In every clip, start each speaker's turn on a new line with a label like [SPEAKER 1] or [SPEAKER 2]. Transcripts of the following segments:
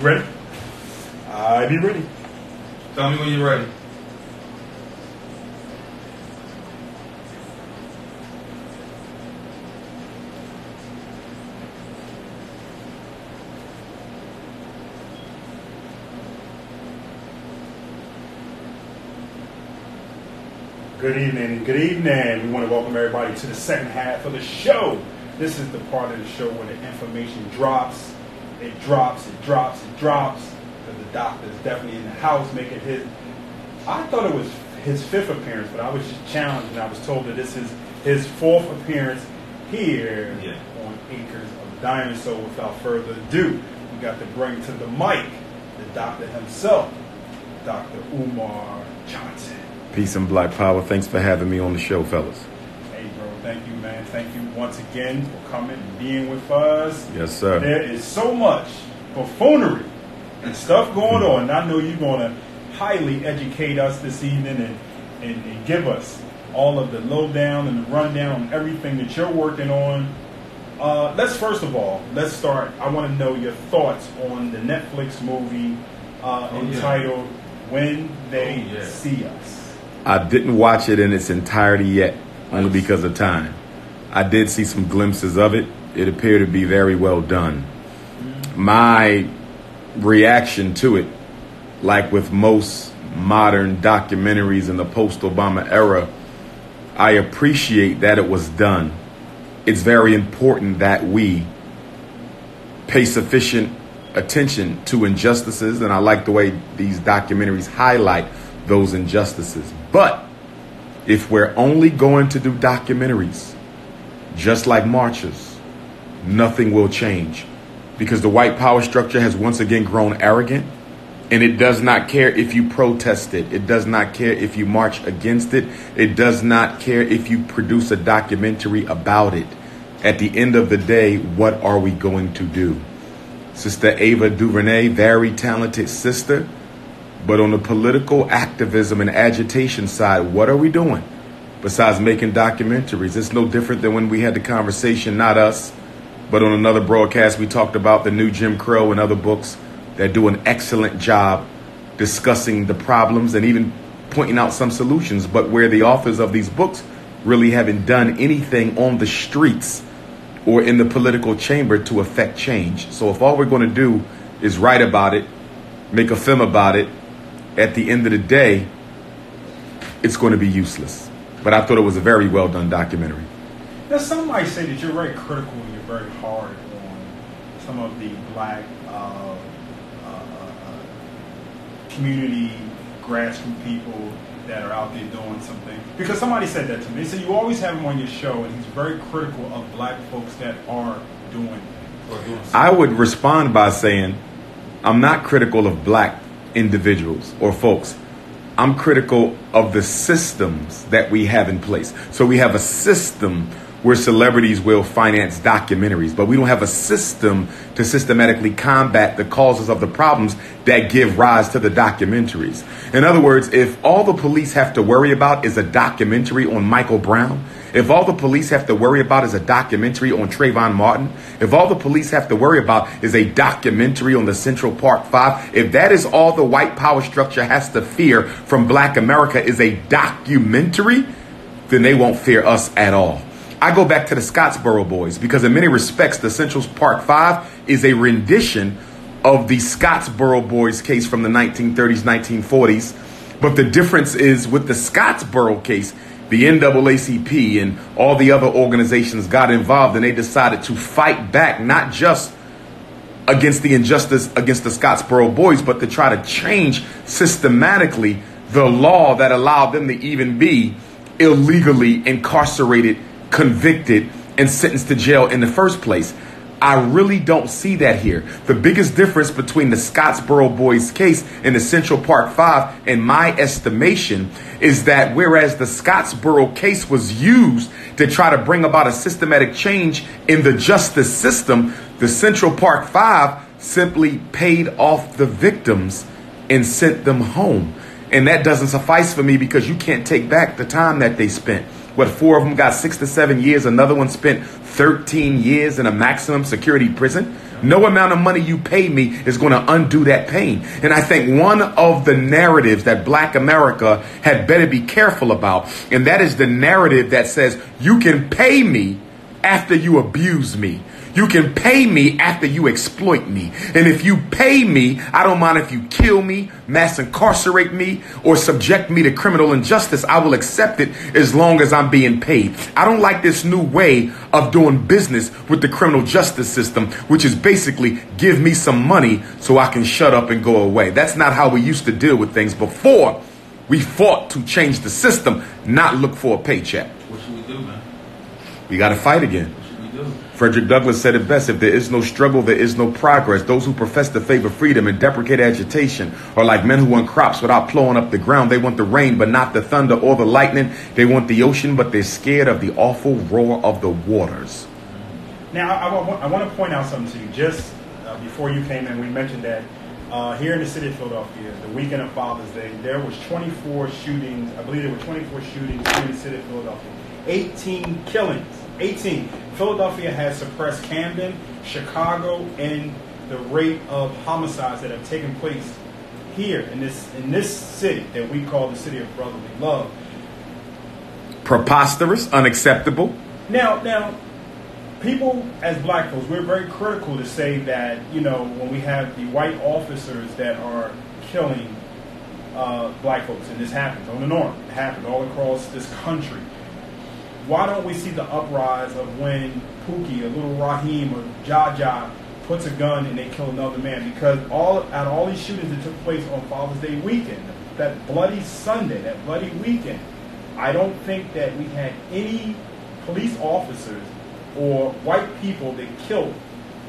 [SPEAKER 1] Ready? I be ready.
[SPEAKER 2] Tell me when you're ready.
[SPEAKER 1] Good evening. We want to welcome everybody to the second half of the show. This is the part of the show where the information drops. It drops. Because the doctor is definitely in the house making his... I thought it was his fifth appearance, but I was just challenged and I was told that this is his fourth appearance here on Acres of Diamond. So without further ado, we got to bring to the mic the doctor himself, Dr. Umar Johnson.
[SPEAKER 3] Peace and black power. Thanks for having me on the show, fellas.
[SPEAKER 1] Hey, bro. Thank you, man. Thank you once again for coming and being with us.
[SPEAKER 3] Yes, sir.
[SPEAKER 1] There is so much buffoonery and stuff going on. And I know you're going to highly educate us this evening and give us all of the lowdown and the rundown on everything that you're working on. Let's start. I want to know your thoughts on the Netflix movie entitled When They See Us.
[SPEAKER 3] I didn't watch it in its entirety yet, only because of time. I did see some glimpses of it. It appeared to be very well done. My reaction to it, like with most modern documentaries in the post-Obama era, I appreciate that it was done. It's very important that we pay sufficient attention to injustices, and I like the way these documentaries highlight those injustices. But if we're only going to do documentaries, just like marches, nothing will change, because the white power structure has once again grown arrogant, and it does not care if you protest it. It does not care if you march against it. It does not care if you produce a documentary about it. At the end of the day, what are we going to do? Sister Ava DuVernay, very talented sister. But on the political activism and agitation side, what are we doing besides making documentaries? It's no different than when we had the conversation, not us, but on another broadcast, we talked about the new Jim Crow and other books that do an excellent job discussing the problems and even pointing out some solutions, but where the authors of these books really haven't done anything on the streets or in the political chamber to affect change. So if all we're going to do is write about it, make a film about it, at the end of the day, it's going to be useless. But I thought it was a very well done documentary.
[SPEAKER 1] Now, some might say that you're very critical and you're very hard on some of the black community, grassroots people that are out there doing something. Because somebody said that to me. They said you always have him on your show, and he's very critical of black folks that are doing something.
[SPEAKER 3] I would respond by saying I'm not critical of black individuals or folks. I'm critical of the systems that we have in place. So we have a system where celebrities will finance documentaries, but we don't have a system to systematically combat the causes of the problems that give rise to the documentaries. In other words, if all the police have to worry about is a documentary on Michael Brown, if all the police have to worry about is a documentary on Trayvon Martin, if all the police have to worry about is a documentary on the Central Park 5, if that is all the white power structure has to fear from black America is a documentary, then they won't fear us at all. I go back to the Scottsboro Boys because in many respects, the Central Park 5 is a rendition of the Scottsboro Boys case from the 1930s, 1940s. But the difference is with the Scottsboro case, the NAACP and all the other organizations got involved and they decided to fight back, not just against the injustice against the Scottsboro Boys, but to try to change systematically the law that allowed them to even be illegally incarcerated, convicted, and sentenced to jail in the first place. I really don't see that here. The biggest difference between the Scottsboro Boys case and the Central Park 5, in my estimation, is that whereas the Scottsboro case was used to try to bring about a systematic change in the justice system, the Central Park 5 simply paid off the victims and sent them home. And that doesn't suffice for me because you can't take back the time that they spent. What, 4 of them got 6 to 7 years. Another one spent 13 years in a maximum security prison. No amount of money you pay me is going to undo that pain. And I think one of the narratives that Black America had better be careful about, and that is the narrative that says you can pay me after you abuse me. You can pay me after you exploit me. And if you pay me, I don't mind if you kill me, mass incarcerate me, or subject me to criminal injustice. I will accept it as long as I'm being paid. I don't like this new way of doing business with the criminal justice system, which is basically give me some money so I can shut up and go away. That's not how we used to deal with things before. We fought to change the system, not look for a paycheck.
[SPEAKER 2] What should we do, man?
[SPEAKER 3] We got to fight again.
[SPEAKER 2] What should we do?
[SPEAKER 3] Frederick Douglass said it best: if there is no struggle, there is no progress. Those who profess to favor freedom and deprecate agitation are like men who want crops without plowing up the ground. They want the rain, but not the thunder or the lightning. They want the ocean, but they're scared of the awful roar of the waters.
[SPEAKER 1] Now, I want to point out something to you. Just before you came in, we mentioned that here in the city of Philadelphia, the weekend of Father's Day, there was 24 shootings. I believe there were 24 shootings here in the city of Philadelphia. 18 killings. 18. Philadelphia has suppressed Camden, Chicago, and the rate of homicides that have taken place here in this city that we call the city of brotherly love.
[SPEAKER 3] Preposterous, unacceptable.
[SPEAKER 1] Now, people as Black folks, we're very critical to say that, you know, when we have the white officers that are killing Black folks, and this happens on the north, it happens all across this country. Why don't we see the uprise of when Pookie or Little Raheem or Jaja puts a gun and they kill another man? Because all these shootings that took place on Father's Day weekend, that bloody Sunday, that bloody weekend, I don't think that we had any police officers or white people that killed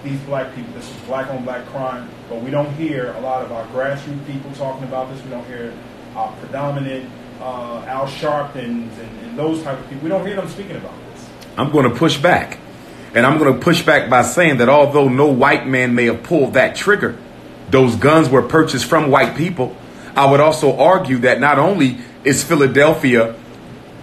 [SPEAKER 1] these Black people. This is Black on Black crime, but we don't hear a lot of our grassroots people talking about this. We don't hear our predominant Al Sharptons and those type of people. We don't hear them speaking about this.
[SPEAKER 3] I'm going to push back. And I'm going to push back by saying that although no white man may have pulled that trigger, those guns were purchased from white people. I would also argue that not only is Philadelphia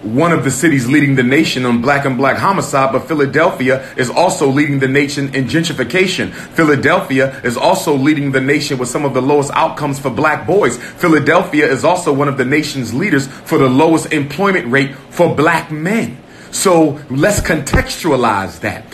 [SPEAKER 3] one of the cities leading the nation on black and black homicide, but Philadelphia is also leading the nation in gentrification. Philadelphia is also leading the nation with some of the lowest outcomes for Black boys. Philadelphia is also one of the nation's leaders for the lowest employment rate for Black men. So let's contextualize that.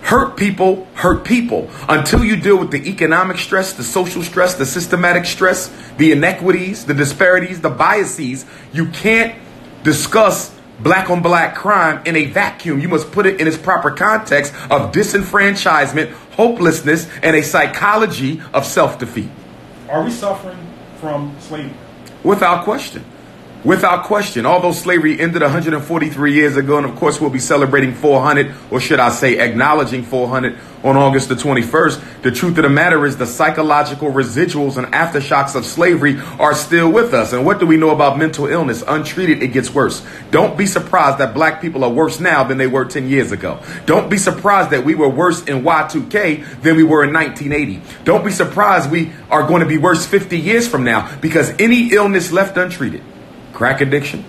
[SPEAKER 3] Hurt people hurt people. Until you deal with the economic stress, the social stress, the systematic stress, the inequities, the disparities, the biases, you can't discuss black on black crime in a vacuum. You must put it in its proper context of disenfranchisement, hopelessness, and a psychology of self-defeat.
[SPEAKER 1] Are we suffering from slavery?
[SPEAKER 3] Without question. Without question. Although slavery ended 143 years ago, and of course we'll be celebrating 400, or should I say acknowledging 400 on August the 21st, the truth of the matter is the psychological residuals and aftershocks of slavery are still with us. And what do we know about mental illness? Untreated, it gets worse. Don't be surprised that Black people are worse now than they were 10 years ago. Don't be surprised that we were worse in Y2K than we were in 1980. Don't be surprised we are going to be worse 50 years from now, because any illness left untreated, crack addiction,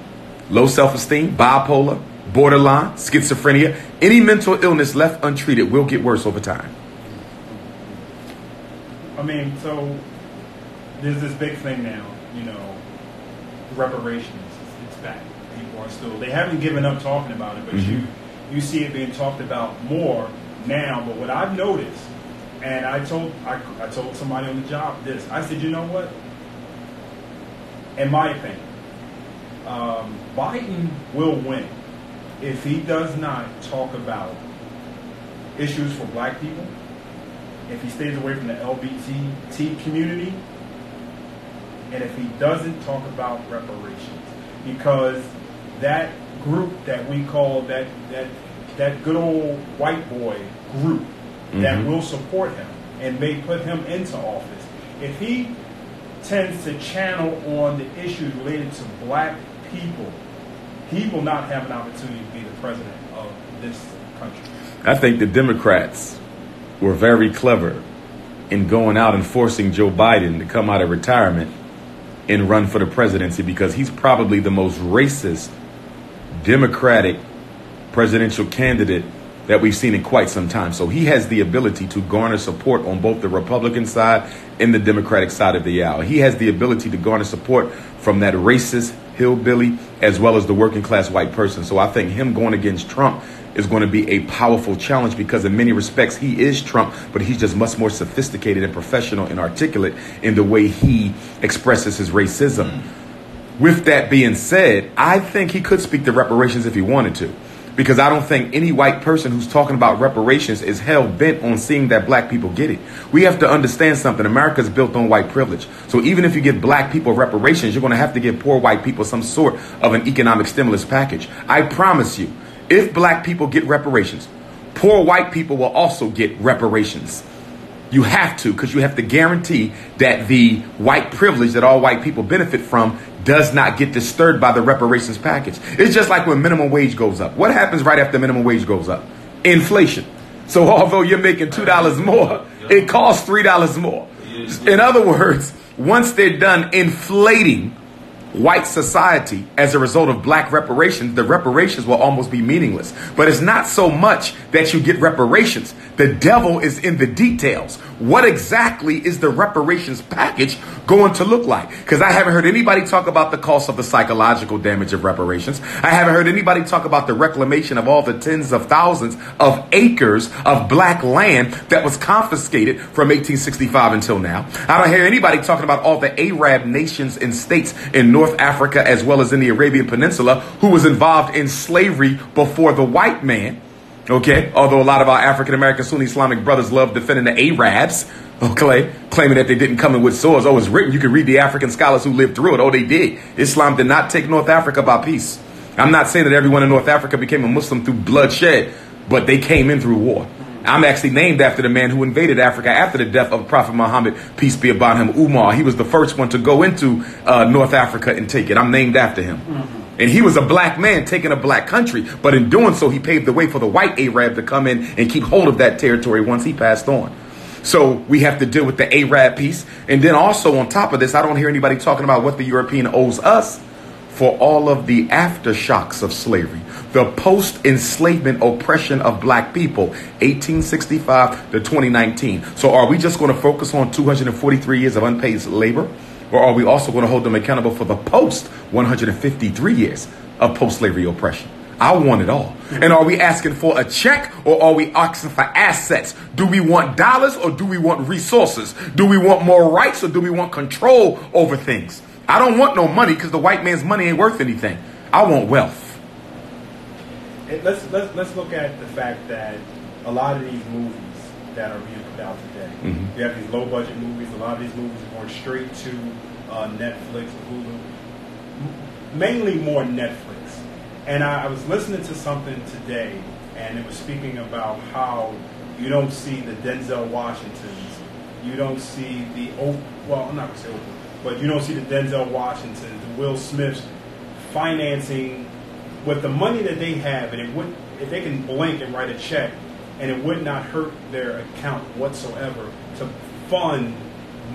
[SPEAKER 3] low self-esteem, bipolar, borderline, schizophrenia, any mental illness left untreated will get worse over time.
[SPEAKER 1] I mean, so there's this big thing now, you know, reparations. It's back. People are still, they haven't given up talking about it, but you see it being talked about more now. But what I've noticed, and I told somebody on the job this, I said, you know what? In my opinion, Biden will win if he does not talk about issues for Black people, if he stays away from the LGBT community, and if he doesn't talk about reparations. Because that group that we call that good old white boy group that will support him and may put him into office, if he tends to channel on the issues related to Black people, he will not have an opportunity to be the president of this country.
[SPEAKER 3] I think the Democrats were very clever in going out and forcing Joe Biden to come out of retirement and run for the presidency, because he's probably the most racist Democratic presidential candidate that we've seen in quite some time. So he has the ability to garner support on both the Republican side and the Democratic side of the aisle. He has the ability to garner support from that racist hillbilly as well as the working class white person. So I think him going against Trump is going to be a powerful challenge, because in many respects he is Trump, but he's just much more sophisticated and professional and articulate in the way he expresses his racism. With that being said, I think he could speak to reparations if he wanted to, because I don't think any white person who's talking about reparations is hell bent on seeing that black people get it. We have to understand something. America's built on white privilege. So even if you give black people reparations, you're going to have to give poor white people some sort of an economic stimulus package. I promise you, if black people get reparations, poor white people will also get reparations. You have to, because you have to guarantee that the white privilege that all white people benefit from does not get disturbed by the reparations package. It's just like when minimum wage goes up. What happens right after minimum wage goes up? Inflation. So although you're making $2 more, it costs $3 more. In other words, once they're done inflating white society as a result of black reparations, the reparations will almost be meaningless. But it's not so much that you get reparations. The devil is in the details. What exactly is the reparations package going to look like? Because I haven't heard anybody talk about the cost of the psychological damage of reparations. I haven't heard anybody talk about the reclamation of all the tens of thousands of acres of black land that was confiscated from 1865 until now. I don't hear anybody talking about all the Arab nations and states in North Africa as well as in the Arabian Peninsula who was involved in slavery before the white man. Okay, although a lot of our African-American Sunni Islamic brothers love defending the Arabs, okay, claiming that they didn't come in with swords. Oh, it's written. You can read the African scholars who lived through it. Oh, they did. Islam did not take North Africa by peace. I'm not saying that everyone in North Africa became a Muslim through bloodshed, but they came in through war. I'm actually named after the man who invaded Africa after the death of Prophet Muhammad, peace be upon him, Umar. He was the first one to go into North Africa and take it. I'm named after him. And he was a black man taking a black country. But in doing so, he paved the way for the white Arab to come in and keep hold of that territory once he passed on. So we have to deal with the Arab piece. And then also on top of this, I don't hear anybody talking about what the European owes us for all of the aftershocks of slavery, the post-enslavement oppression of black people, 1865 to 2019. So are we just going to focus on 243 years of unpaid labor? Or are we also going to hold them accountable for the post 153 years of post-slavery oppression? I want it all. And are we asking for a check or are we asking for assets? Do we want dollars or do we want resources? Do we want more rights or do we want control over things? I don't want no money because the white man's money ain't worth anything. I want wealth.
[SPEAKER 1] Let's look at the fact that a lot of these movies that are being put out today, you have these low budget movies. A lot of these movies are going straight to Netflix, Hulu, mainly more Netflix. And I was listening to something today, and it was speaking about how you don't see the Denzel Washingtons, you don't see the I'm not going to say Oprah, but you don't see the Denzel Washingtons, the Will Smiths financing with the money that they have, and it would, if they can blink and write a check, and it would not hurt their account whatsoever to fund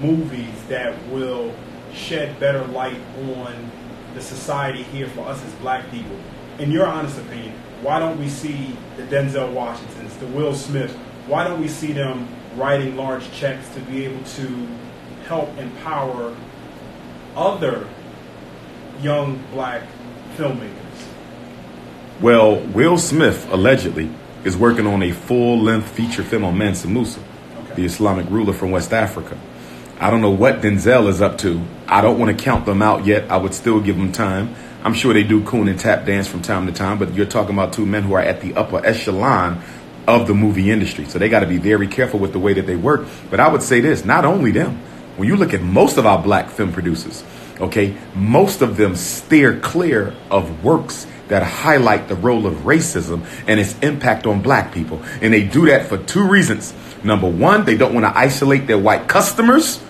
[SPEAKER 1] movies that will shed better light on the society here for us as black people. In your honest opinion, why don't we see the Denzel Washingtons, the Will Smiths, why don't we see them writing large checks to be able to help empower other young black filmmakers?
[SPEAKER 3] Well, Will Smith allegedly is working on a full-length feature film on Mansa Musa, the Islamic ruler from West Africa. I don't know what Denzel is up to. I don't want to count them out yet. I would still give them time. I'm sure they do coon and tap dance from time to time, but you're talking about two men who are at the upper echelon of the movie industry. So they got to be very careful with the way that they work. But I would say this, not only them. When you look at most of our black film producers, okay, most of them steer clear of works that highlight the role of racism and its impact on black people. And they do that for two reasons. Number one, they don't want to isolate their white customers.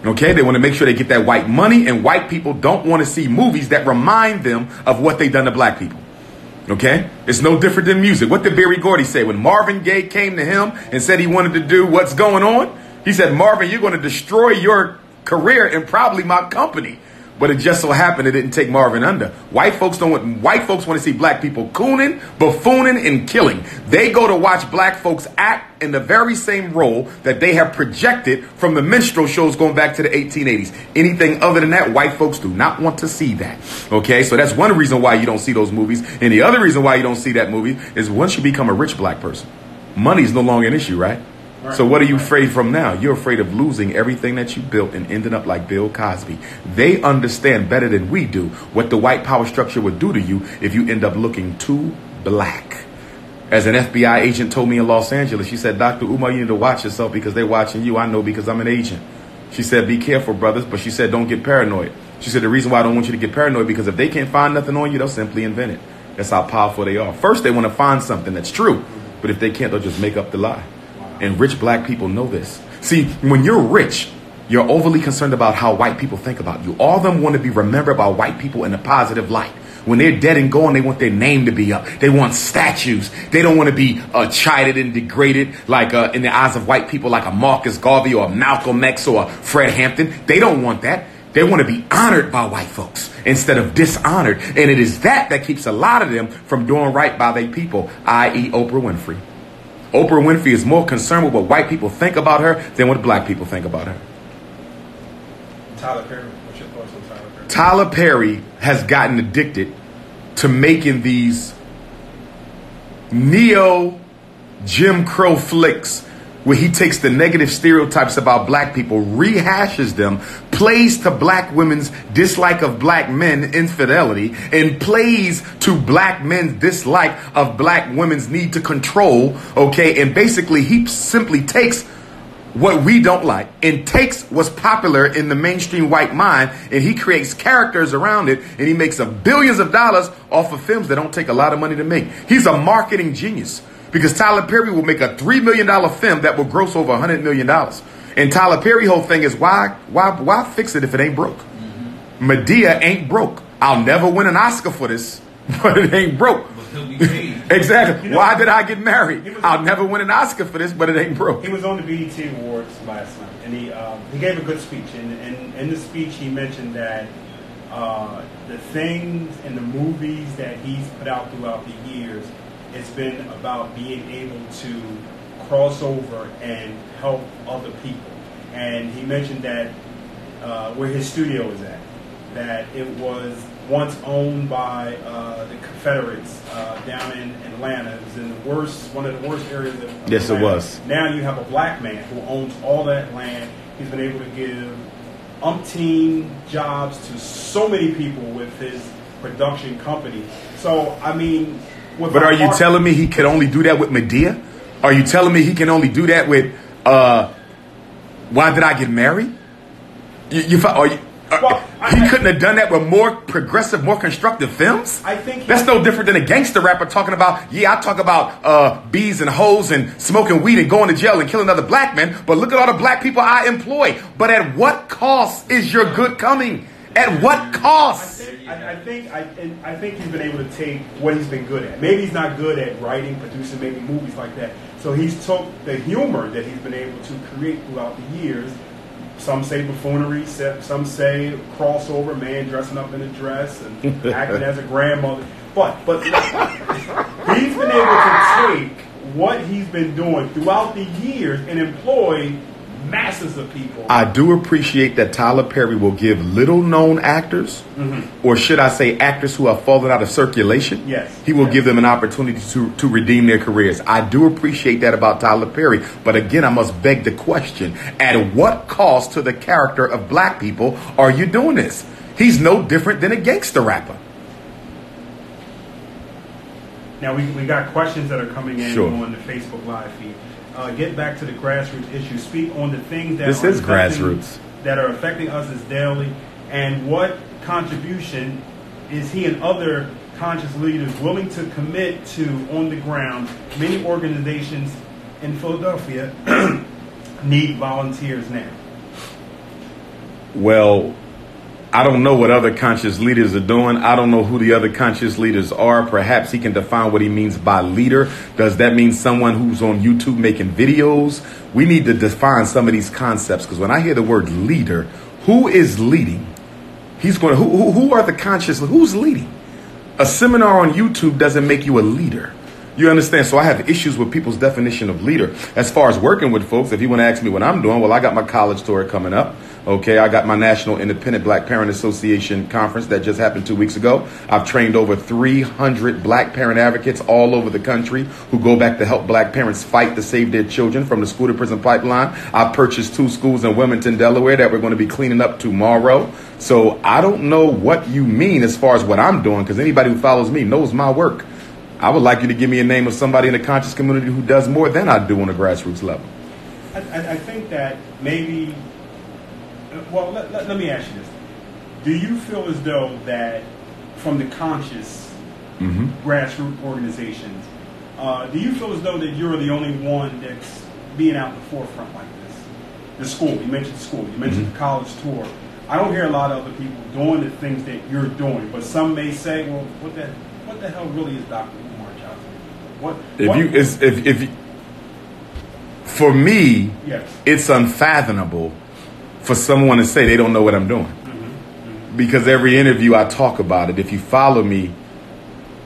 [SPEAKER 3] Okay, they want to make sure they get that white money, and white people don't want to see movies that remind them of what they've done to black people. Okay, it's no different than music. What did Berry Gordy say when Marvin Gaye came to him and said he wanted to do What's Going On? He said, Marvin, you're going to destroy your career and probably my company. But it just so happened it didn't take Marvin under. White folks want to see black people cooning, buffooning, and killing. They go to watch black folks act in the very same role that they have projected from the minstrel shows going back to the 1880s. Anything other than that, white folks do not want to see that. Okay, so that's one reason why you don't see those movies. And the other reason why you don't see that movie is once you become a rich black person, money is no longer an issue, right? So what are you afraid from now? You're afraid of losing everything that you built and ending up like Bill Cosby. They understand better than we do what the white power structure would do to you if you end up looking too black. As an FBI agent told me in Los Angeles, she said, Dr. Umar, you need to watch yourself because they're watching you. I know because I'm an agent. She said, be careful, brothers. But she said, don't get paranoid. She said, the reason why I don't want you to get paranoid because if they can't find nothing on you, they'll simply invent it. That's how powerful they are. First, they want to find something that's true. But if they can't, they'll just make up the lie. And rich black people know this. See, when you're rich, you're overly concerned about how white people think about you. All of them want to be remembered by white people in a positive light. When they're dead and gone, they want their name to be up. They want statues. They don't want to be chided and degraded like in the eyes of white people like a Marcus Garvey or a Malcolm X or a Fred Hampton. They don't want that. They want to be honored by white folks instead of dishonored. And it is that keeps a lot of them from doing right by their people, i.e. Oprah Winfrey. Oprah Winfrey is more concerned with what white people think about her than what black people think about her.
[SPEAKER 1] Tyler Perry, what's your thoughts on Tyler Perry?
[SPEAKER 3] Tyler Perry has gotten addicted to making these neo Jim Crow flicks where he takes the negative stereotypes about black people, rehashes them, plays to black women's dislike of black men, infidelity, and plays to black men's dislike of black women's need to control, okay? And basically he simply takes what we don't like and takes what's popular in the mainstream white mind and he creates characters around it and he makes billions of dollars off of films that don't take a lot of money to make. He's a marketing genius. Because Tyler Perry will make a $3 million film that will gross over $100 million. And Tyler Perry's whole thing is, why fix it if it ain't broke? Mm-hmm. Medea ain't broke. I'll never win an Oscar for this, but it ain't broke. Exactly. Why did I get married? I'll never win an Oscar for this, but it ain't broke.
[SPEAKER 1] He was on the BET Awards last night, and he gave a good speech. And in the speech, he mentioned that the things and the movies that he's put out throughout the years, it's been about being able to cross over and help other people. And he mentioned that where his studio is at, that it was once owned by the Confederates down in Atlanta. It was in one of the worst areas of Atlanta.
[SPEAKER 3] Yes, it was.
[SPEAKER 1] Now you have a black man who owns all that land. He's been able to give umpteen jobs to so many people with his production company. So, I mean...
[SPEAKER 3] But are you telling me he could only do that with Medea? Are you telling me he can only do that with Why Did I Get Married? He couldn't have done that with more progressive, more constructive films?
[SPEAKER 1] I think
[SPEAKER 3] that's no different than a gangster rapper talking about, I talk about bees and hoes and smoking weed and going to jail and killing other black men, but look at all the black people I employ. But at what cost is your good coming? At what cost?
[SPEAKER 1] I think he's been able to take what he's been good at. Maybe he's not good at writing, producing, making movies like that. So he's took the humor that he's been able to create throughout the years. Some say buffoonery, some say crossover, man dressing up in a dress and acting as a grandmother. But he's been able to take what he's been doing throughout the years and employ masses of people.
[SPEAKER 3] I do appreciate that Tyler Perry will give little known actors, or should I say actors who have fallen out of circulation.
[SPEAKER 1] Yes.
[SPEAKER 3] He will give them an opportunity to redeem their careers. I do appreciate that about Tyler Perry. But again, I must beg the question, at what cost to the character of black people are you doing this? He's no different than a gangster rapper.
[SPEAKER 1] Now we got questions that are coming in
[SPEAKER 3] Sure.
[SPEAKER 1] on the Facebook Live feed. Get back to the grassroots issue. Speak on the things that
[SPEAKER 3] that
[SPEAKER 1] are affecting us as daily, and what contribution is he and other conscious leaders willing to commit to on the ground? Many organizations in Philadelphia need volunteers now.
[SPEAKER 3] Well, I don't know what other conscious leaders are doing. I don't know who the other conscious leaders are. Perhaps he can define what he means by leader. Does that mean someone who's on YouTube making videos? We need to define some of these concepts, because when I hear the word leader, who is leading? He's going to, who are the conscious, who's leading? A seminar on YouTube doesn't make you a leader. You understand? So I have issues with people's definition of leader. As far as working with folks, if you want to ask me what I'm doing, well, I got my college tour coming up. Okay, I got my National Independent Black Parent Association conference that just happened 2 weeks ago. I've trained over 300 black parent advocates all over the country who go back to help black parents fight to save their children from the school to prison pipeline. I purchased 2 schools in Wilmington, Delaware that we're going to be cleaning up tomorrow. So I don't know what you mean as far as what I'm doing, because anybody who follows me knows my work. I would like you to give me a name of somebody in the conscious community who does more than I do on a grassroots level.
[SPEAKER 1] I think that maybe, well, let me ask you this. Do you feel as though that from the conscious grassroots organizations, do you feel as though that you're the only one that's being out in the forefront like this? The school, you mentioned the school, you mentioned the college tour. I don't hear a lot of other people doing the things that you're doing, but some may say, well, what the hell really is Dr. Umar Johnson?
[SPEAKER 3] For me,
[SPEAKER 1] yes,
[SPEAKER 3] it's unfathomable for someone to say they don't know what I'm doing. Because every interview I talk about it. If you follow me,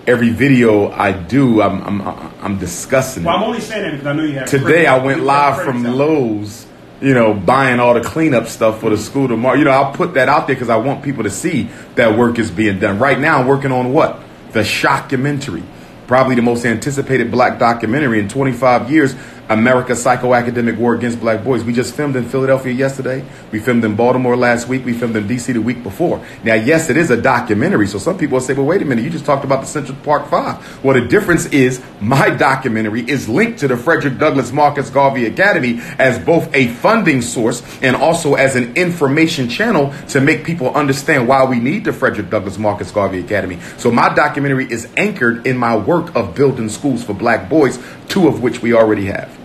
[SPEAKER 3] every video I do, I'm discussing it.
[SPEAKER 1] Well, I'm only saying that because I know you have.
[SPEAKER 3] Today I went live from Lowe's, buying all the cleanup stuff for the school tomorrow. I'll put that out there because I want people to see that work is being done. Right now I'm working on what? The Shockumentary. Probably the most anticipated black documentary in 25 years. America's Psychoacademic War Against Black Boys. We just filmed in Philadelphia yesterday. We filmed in Baltimore last week. We filmed in D.C. the week before. Now, yes, it is a documentary. So some people will say, well, wait a minute. You just talked about the Central Park 5. Well, the difference is my documentary is linked to the Frederick Douglass Marcus Garvey Academy as both a funding source and also as an information channel to make people understand why we need the Frederick Douglass Marcus Garvey Academy. So my documentary is anchored in my work of building schools for black boys, 2 of which we already have.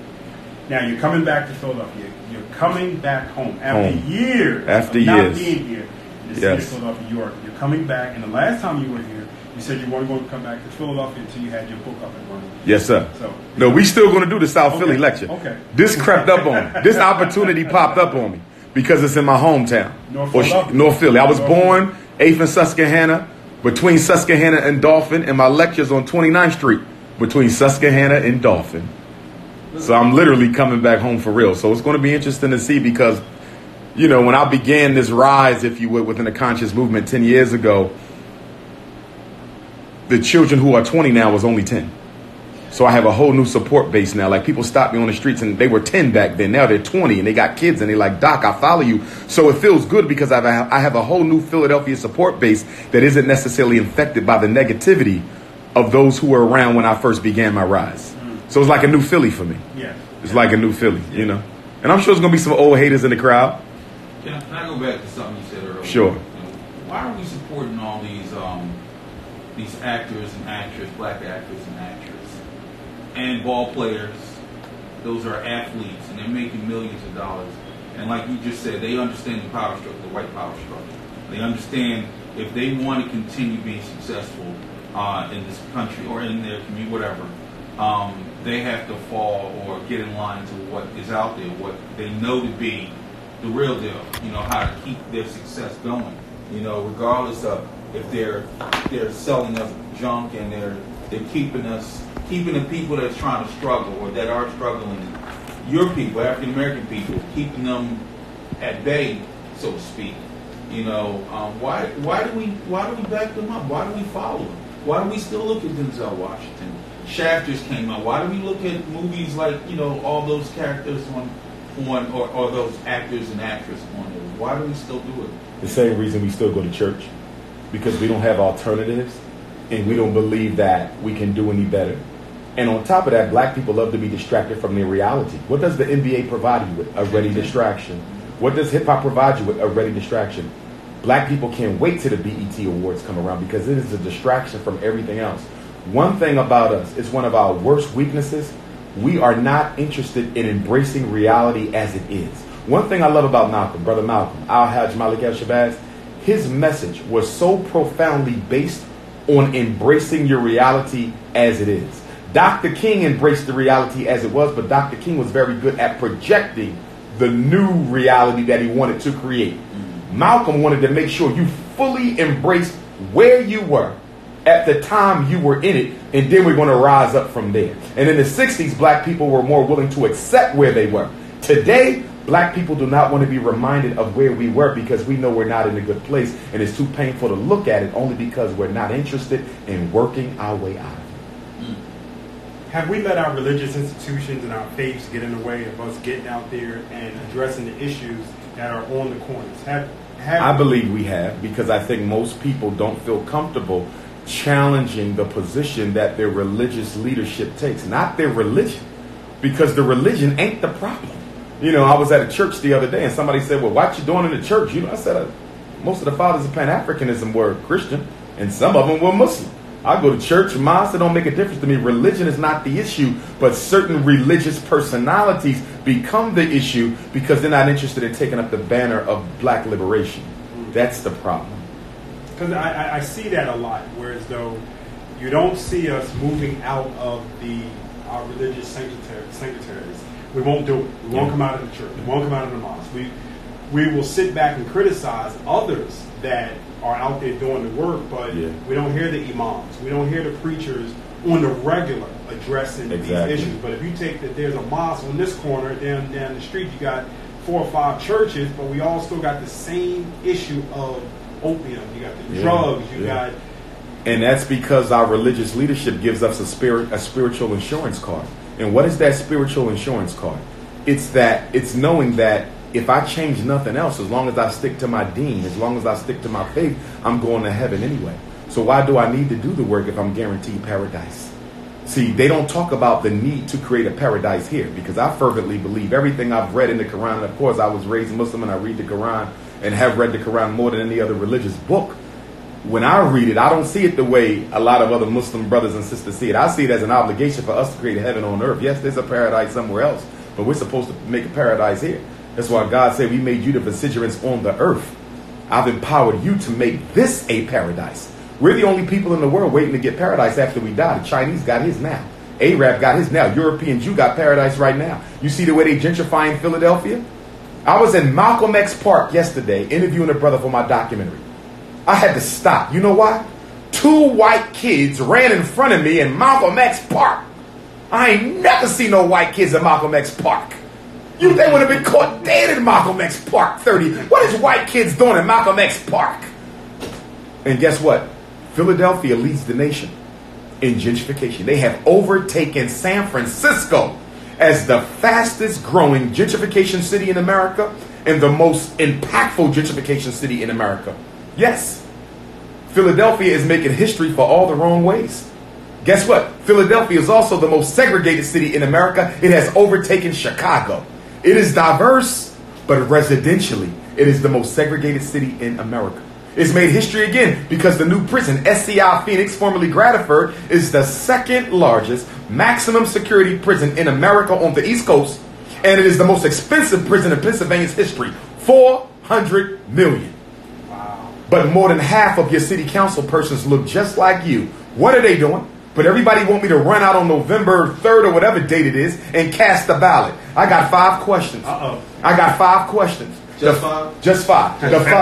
[SPEAKER 1] Now you're coming back to Philadelphia. You're coming back home after years
[SPEAKER 3] not
[SPEAKER 1] being here in the city of Philadelphia, New York. You're coming back, and the last time you were here, you said you weren't going to come back to Philadelphia until you had your book up and running.
[SPEAKER 3] Yes, sir.
[SPEAKER 1] So,
[SPEAKER 3] no, we still going to do the South Philly lecture.
[SPEAKER 1] Okay.
[SPEAKER 3] This crept up on me. This opportunity popped up on me because it's in my hometown, North Philly. I was born 8th and Susquehanna, between Susquehanna and Dolphin, and my lecture's on 29th Street between Susquehanna and Dolphin. So I'm literally coming back home for real. So it's going to be interesting to see because, when I began this rise, if you would, within the conscious movement 10 years ago, the children who are 20 now was only 10. So I have a whole new support base now. Like people stop me on the streets and they were 10 back then. Now they're 20 and they got kids and they're like, Doc, I follow you. So it feels good because I have a whole new Philadelphia support base that isn't necessarily infected by the negativity of those who were around when I first began my rise. So it's like a new Philly for me.
[SPEAKER 1] Yeah.
[SPEAKER 3] It's like a new Philly, And I'm sure there's going to be some old haters in the crowd.
[SPEAKER 2] Can I go back to something you said earlier?
[SPEAKER 3] Sure.
[SPEAKER 2] Why are we supporting all these actors and actresses, black actors and actresses, and ball players? Those are athletes, and they're making millions of dollars. And like you just said, they understand the power struggle, the white power struggle. They understand if they want to continue being successful in this country or in their community, whatever, they have to fall or get in line to what is out there, what they know to be the real deal. How to keep their success going. Regardless of if they're selling us junk and they're keeping the people that's trying to struggle or that are struggling, your people, African American people, keeping them at bay, so to speak. Why do we back them up? Why do we follow them? Why do we still look at Denzel Washington? Shaft just came out. Why do we look at movies like, all those characters on or those actors and actresses on there? Why do we still do it?
[SPEAKER 3] The same reason we still go to church. Because we don't have alternatives and we don't believe that we can do any better. And on top of that, black people love to be distracted from their reality. What does the NBA provide you with? A ready distraction. What does hip hop provide you with? A ready distraction. Black people can't wait till the BET Awards come around because it is a distraction from everything else. One thing about us, it's one of our worst weaknesses. We are not interested in embracing reality as it is. One thing I love about Malcolm, Brother Malcolm, Al-Hajj Malik al-Shabazz, his message was so profoundly based on embracing your reality as it is. Dr. King embraced the reality as it was, but Dr. King was very good at projecting the new reality that he wanted to create. Malcolm wanted to make sure you fully embrace where you were at the time you were in it, and then we're going to rise up from there. And in the 60s, black people were more willing to accept where they were. Today, black people do not want to be reminded of where we were because we know we're not in a good place, and it's too painful to look at it only because we're not interested in working our way out of it.
[SPEAKER 1] Have we let our religious institutions and our faiths get in the way of us getting out there and addressing the issues that are on the corners?
[SPEAKER 3] I believe we have, because I think most people don't feel comfortable challenging the position that their religious leadership takes, not their religion, because the religion ain't the problem. You know, I was at a church the other day and somebody said, well, what you doing in the church? You know, I said, most of the fathers of Pan-Africanism were Christian and some of them were Muslim. I go to church, mosque, it don't make a difference to me. Religion is not the issue, but certain religious personalities become the issue because they're not interested in taking up the banner of black liberation. That's the problem.
[SPEAKER 1] Because I see that a lot, whereas though you don't see us moving out of our religious sanctuaries. We won't do it. We won't come out of the church. We won't come out of the mosque. We will sit back and criticize others that are out there doing the work, but we don't hear the imams. We don't hear the preachers on the regular addressing these issues. But if you take that there's a mosque on this corner, down the street you got 4 or 5 churches, but we all still got the same issue of opium. You got the drugs. You got...
[SPEAKER 3] And that's because our religious leadership gives us a spiritual insurance card. And what is that spiritual insurance card? It's knowing that if I change nothing else, as long as I stick to my deen, as long as I stick to my faith, I'm going to heaven anyway. So why do I need to do the work if I'm guaranteed paradise? See, they don't talk about the need to create a paradise here, because I fervently believe everything I've read in the Quran. And of course, I was raised Muslim and I read the Quran and have read the Quran more than any other religious book. When I read it, I don't see it the way a lot of other Muslim brothers and sisters see it. I see it as an obligation for us to create a heaven on earth. Yes, there's a paradise somewhere else, but we're supposed to make a paradise here. That's why God said we made you the vicegerents on the earth. I've empowered you to make this a paradise. We're the only people in the world waiting to get paradise after we die. The Chinese got his now. Arab got his now. Europeans, you got paradise right now. You see the way they gentrifying Philadelphia? I was in Malcolm X Park yesterday interviewing a brother for my documentary. I had to stop. You know why? 2 white kids ran in front of me in Malcolm X Park. I ain't never seen no white kids in Malcolm X Park. They would have been caught dead in Malcolm X Park 30. What is white kids doing in Malcolm X Park? And guess what? Philadelphia leads the nation in gentrification. They have overtaken San Francisco as the fastest growing gentrification city in America and the most impactful gentrification city in America. Yes, Philadelphia is making history for all the wrong ways. Guess what? Philadelphia is also the most segregated city in America. It has overtaken Chicago. It is diverse, but residentially, it is the most segregated city in America. It's made history again because the new prison, SCI Phoenix, formerly Gradford, is the 2nd largest maximum security prison in America on the East Coast, and it is the most expensive prison in Pennsylvania's history, $400 million. But more than half of your city council persons look just like you. What are they doing? But everybody want me to run out on November 3rd or whatever date it is and cast the ballot. I got 5 questions. I got 5 questions.
[SPEAKER 2] Just 5?
[SPEAKER 3] Just 5.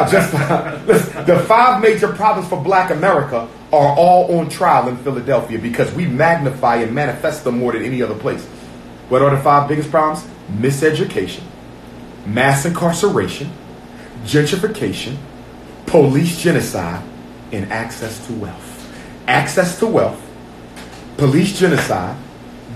[SPEAKER 3] Just 5. Listen, the 5 major problems for black America are all on trial in Philadelphia because we magnify and manifest them more than any other place. What are the 5 biggest problems? Miseducation, mass incarceration, gentrification, police genocide, and access to wealth. Access to wealth, police genocide,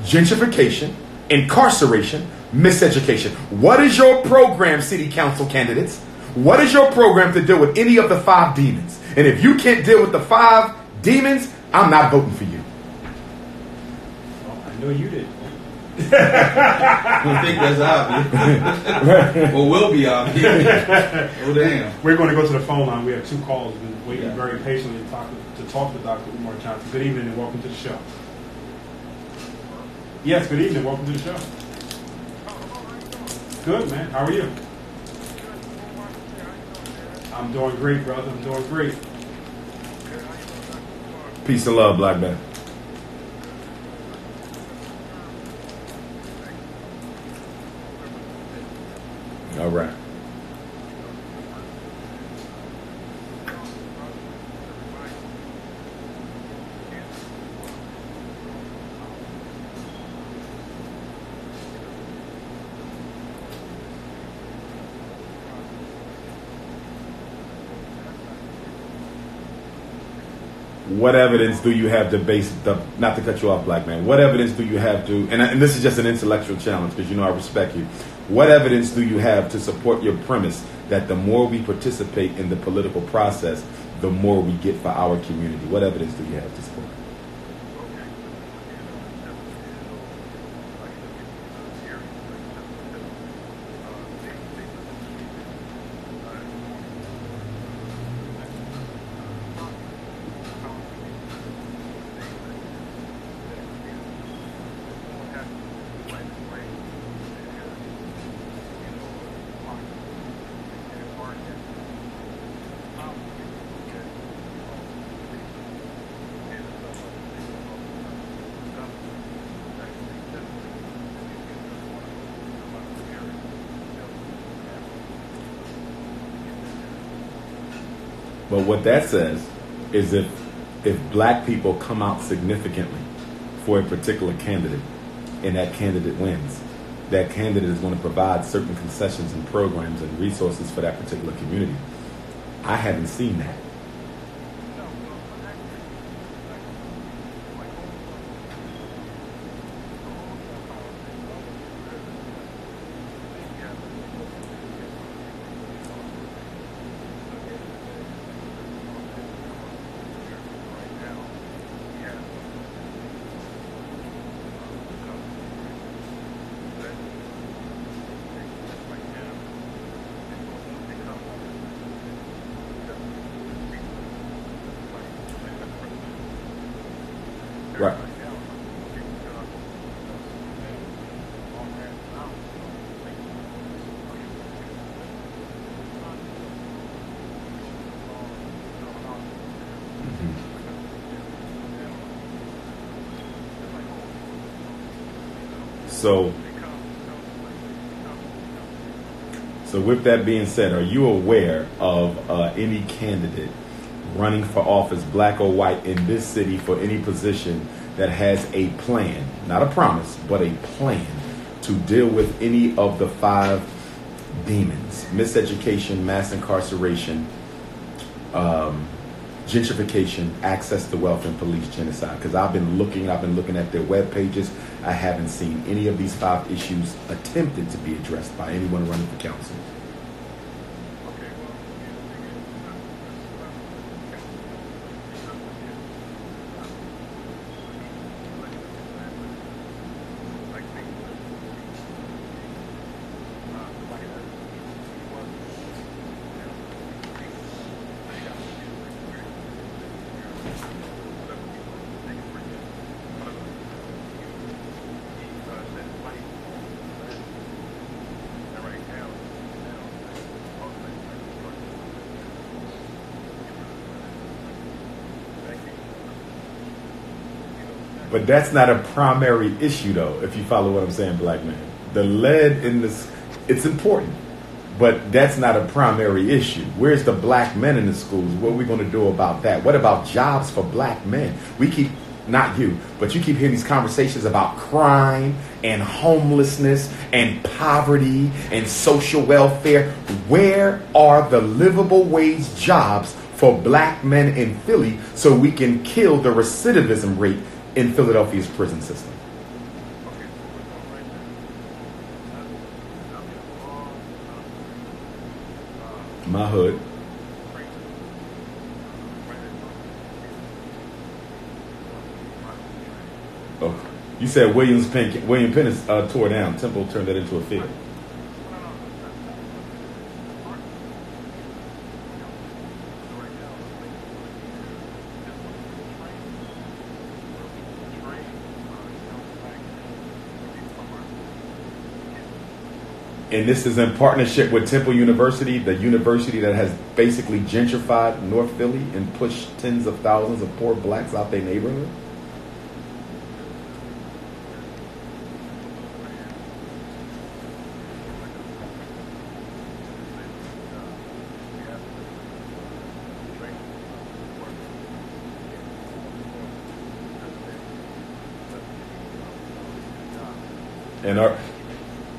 [SPEAKER 3] gentrification, incarceration, miseducation. What is your program, city council candidates? What is your program to deal with any of the 5 demons? And if you can't deal with the 5 demons, I'm not voting for you.
[SPEAKER 1] Well, I know you did.
[SPEAKER 2] I think that's obvious. Or will be obvious. Oh, damn.
[SPEAKER 1] We're going to go to the phone line. We have 2 calls. We've been waiting very patiently to talk to Dr. Umar Johnson. Good evening and welcome to the show. Yes, good evening. Welcome to the show. Good, man. How are you? I'm doing great, brother. I'm doing great.
[SPEAKER 3] Peace and love, black man. All right. what evidence do you have to base the, not to cut you off, black man, what evidence do you have to, and this is just an intellectual challenge because you know I respect you, what evidence do you have to support your premise that the more we participate in the political process, the more we get for our community? What evidence do you have to support? But what that says is if black people come out significantly for a particular candidate and that candidate wins, that candidate is going to provide certain concessions and programs and resources for that particular community. I haven't seen that. Right. So with that being said, are you aware of any candidate running for office, black or white, in this city for any position that has a plan, not a promise, but a plan to deal with any of the 5 demons: miseducation, mass incarceration, gentrification, access to wealth, and police genocide? Because I've been looking at their web pages. I haven't seen any of these 5 issues attempted to be addressed by anyone running for council. But that's not a primary issue, though, if you follow what I'm saying, black man. The lead in this, it's important, but that's not a primary issue. Where's the black men in the schools? What are we going to do about that? What about jobs for black men? We keep, not you, but you keep hearing these conversations about crime and homelessness and poverty and social welfare. Where are the livable wage jobs for black men in Philly so we can kill the recidivism rate in Philadelphia's prison system? My hood. Oh, you said William Penn is tore down. Temple turned that into a field. And this is in partnership with Temple University, the university that has basically gentrified North Philly and pushed tens of thousands of poor blacks out their neighborhood.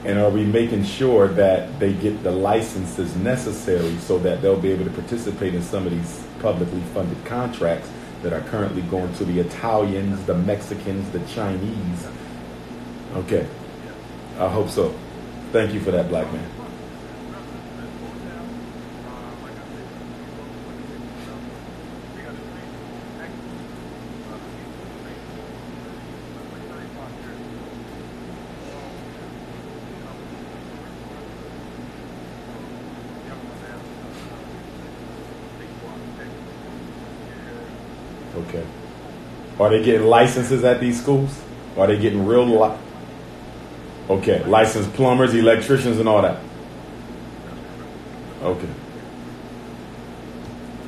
[SPEAKER 3] And are we making sure that they get the licenses necessary so that they'll be able to participate in some of these publicly funded contracts that are currently going to the Italians, the Mexicans, the Chinese. Okay. I hope so. Thank you for that, black man. Okay. Are they getting licenses at these schools? Are they getting real Okay, licensed plumbers, electricians, and all that. Okay.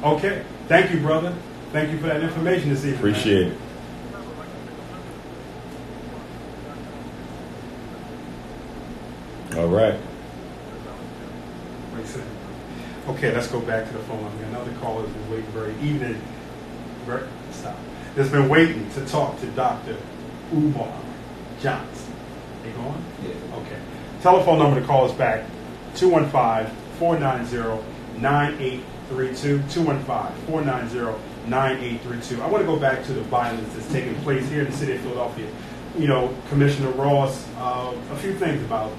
[SPEAKER 1] Okay. Thank you, brother. Thank you for that information this evening.
[SPEAKER 3] Appreciate it. All right.
[SPEAKER 1] Wait a second. Okay, let's go back to the phone. I mean, another caller has been waiting very evening. Stop. Has been waiting to talk to Dr. Umar Johnson. They going?
[SPEAKER 2] Yeah.
[SPEAKER 1] Okay. Telephone number to call us back, 215-490-9832. 215-490-9832. I want to go back to the violence that's taking place here in the city of Philadelphia. You know, Commissioner Ross, a few things about